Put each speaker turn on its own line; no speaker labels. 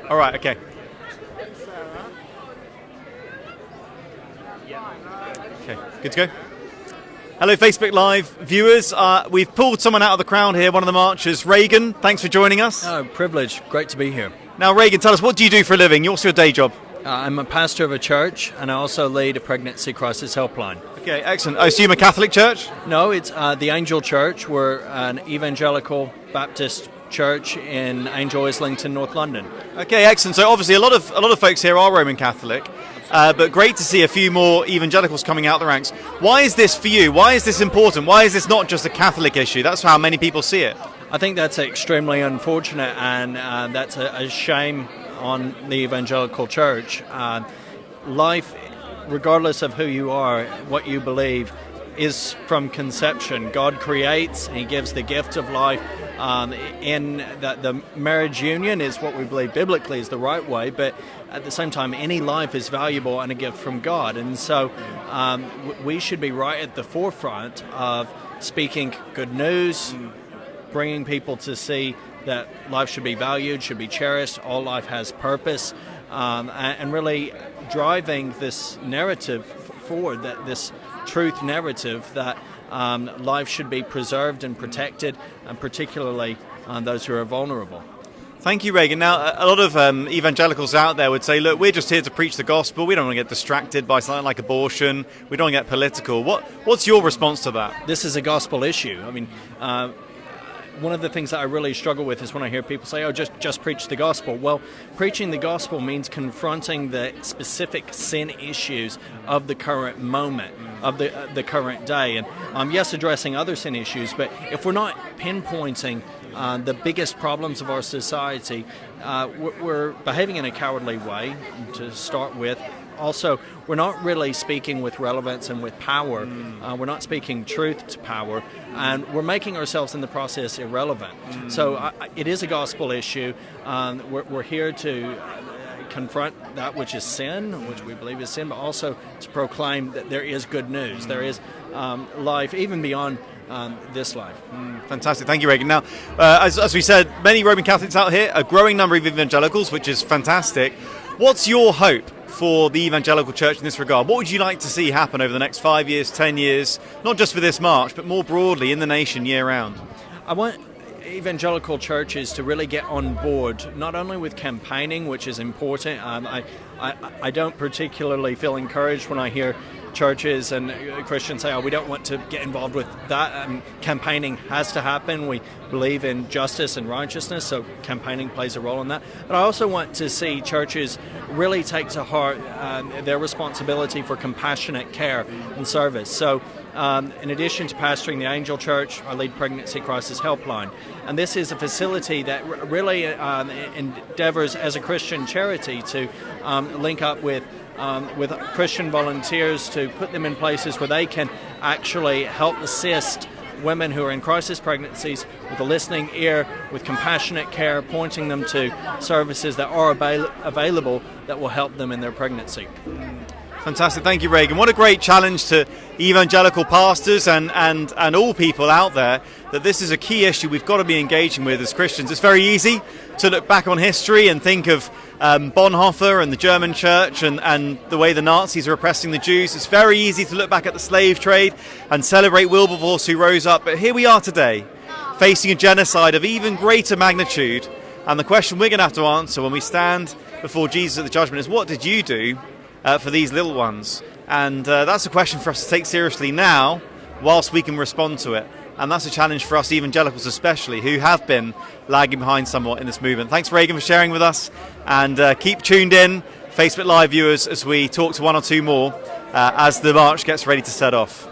All right, okay. Okay, good to go. Hello, Facebook Live viewers. We've pulled someone out of the crowd here, one of the marchers. Regan, thanks for joining us.
Oh, privilege. Great to be here.
Now, Regan, tell us, what do you do for a living? What's your day job?
I'm a pastor of a church, and I also lead a pregnancy crisis helpline.
Okay, excellent. I assume a Catholic church?
No, it's the Angel Church. We're an evangelical Baptist church in Angel, Islington, North London.
Okay, excellent. So obviously a lot of folks here are Roman Catholic, but great to see a few more evangelicals coming out the ranks. Why is this for you? Why is this important? Why is this not just a Catholic issue? That's how many people see it.
I think that's extremely unfortunate, and that's a shame on the evangelical church. Life, regardless of who you are, what you believe, is from conception. God creates, He gives the gift of life. In that the marriage union is what we believe biblically is the right way, but at the same time, any life is valuable and a gift from God. And so we should be right at the forefront of speaking good news, bringing people to see that life should be valued, should be cherished, all life has purpose, and really driving this narrative forward, that this truth narrative that life should be preserved and protected, and particularly those who are vulnerable.
Thank you, Regan. Now, a lot of evangelicals out there would say, look, we're just here to preach the gospel. We don't want to get distracted by something like abortion. We don't want to get political. What's your response to that?
This is a gospel issue. I mean, one of the things that I really struggle with is when I hear people say, oh, just preach the gospel. Well, preaching the gospel means confronting the specific sin issues of the current moment, of the current day. And yes, addressing other sin issues, but if we're not pinpointing the biggest problems of our society, we're behaving in a cowardly way, to start with. Also, we're not really speaking with relevance and with power. We're not speaking truth to power, and we're making ourselves in the process irrelevant. So it is a gospel issue. We're here to confront that which is sin, which we believe is sin, but also to proclaim that there is good news. There is life even beyond this life.
Fantastic. Thank you, Regan. Now, as we said, many Roman Catholics out here, a growing number of evangelicals, which is fantastic. What's your hope for the evangelical church in this regard? What would you like to see happen over the next 5 years, 10 years, not just for this march, but more broadly in the nation year round?
I want evangelical churches to really get on board, not only with campaigning, which is important. I don't particularly feel encouraged when I hear churches and Christians say, oh, we don't want to get involved with that. Campaigning has to happen. We believe in justice and righteousness, so campaigning plays a role in that. But I also want to see churches really take to heart their responsibility for compassionate care and service. So in addition to pastoring the Angel Church, I lead Pregnancy Crisis Helpline. And this is a facility that really endeavors as a Christian charity to link up with Christian volunteers to put them in places where they can actually help assist women who are in crisis pregnancies with a listening ear, with compassionate care, pointing them to services that are available that will help them in their pregnancy.
Fantastic. Thank you, Regan. What a great challenge to evangelical pastors and all people out there, that this is a key issue we've got to be engaging with as Christians. It's very easy to look back on history and think of Bonhoeffer and the German church and the way the Nazis are oppressing the Jews. It's very easy to look back at the slave trade and celebrate Wilberforce, who rose up. But here we are today, facing a genocide of even greater magnitude. And the question we're going to have to answer when we stand before Jesus at the judgment is, what did you do for these little ones? And that's a question for us to take seriously now, whilst we can respond to it. And that's a challenge for us evangelicals especially, who have been lagging behind somewhat in this movement. Thanks, Regan, for sharing with us. And keep tuned in, Facebook Live viewers, as we talk to one or two more as the march gets ready to set off.